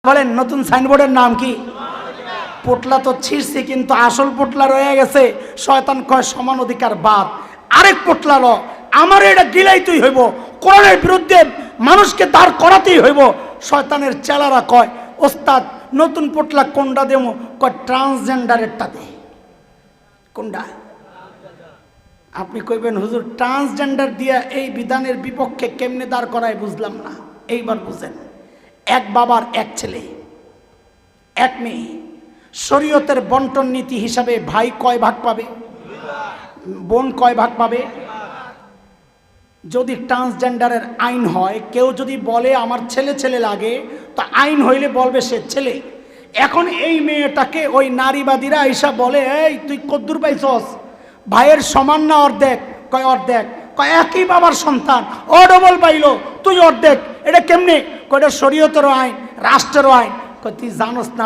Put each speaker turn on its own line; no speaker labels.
বলেন নতুন সাইনবোর্ডের নাম কি? পোটলা তো ছিঁড়ছি, কিন্তু আসল পোটলা রয়ে গেছে। শয়তান কয় সমান অধিকার বাদ, আরেক পোটলা ল আমার এটা গিলাইতেই হইব, কোরআনের বিরুদ্ধে মানুষকে দাঁড় করাতেই হইব। শয়তানের চেলারা কয় ওস্তাদ নতুন পোটলা কোনটা দেবো? কয় ট্রান্সজেন্ডারেরটা দে। কোনটা? আপনি কইবেন হুজুর ট্রান্সজেন্ডার দিয়া এই বিধানের বিপক্ষে কেমনে দাঁড় করায় বুঝলাম না। এইবার বুঝেন, এক বাবার এক ছেলে এক মেয়ে, শরীয়তের বন্টন নীতি হিসাবে ভাই কয় ভাগ পাবে? বোন কয় ভাগ পাবে? যদি ট্রান্সজেন্ডারের আইন হয়, কেউ যদি বলে আমার ছেলে ছেলে লাগে, তো আইন হইলে বলবে সে ছেলে। এখন এই মেয়েটাকে ওই নারীবাদীরা আইসা বলে এই তুই কদ্দুর পাইছস, ভাইয়ের সমান না অর্ধেক? কয় অর্ধেক। কয় একই বাবার সন্তান, ও ডবল পাইলো, তুই অর্ধেক। এটা কেমনে? কয়টা শরীয়তেরও আইন, রাষ্ট্রেরও আইন। কয় তুই জানোস না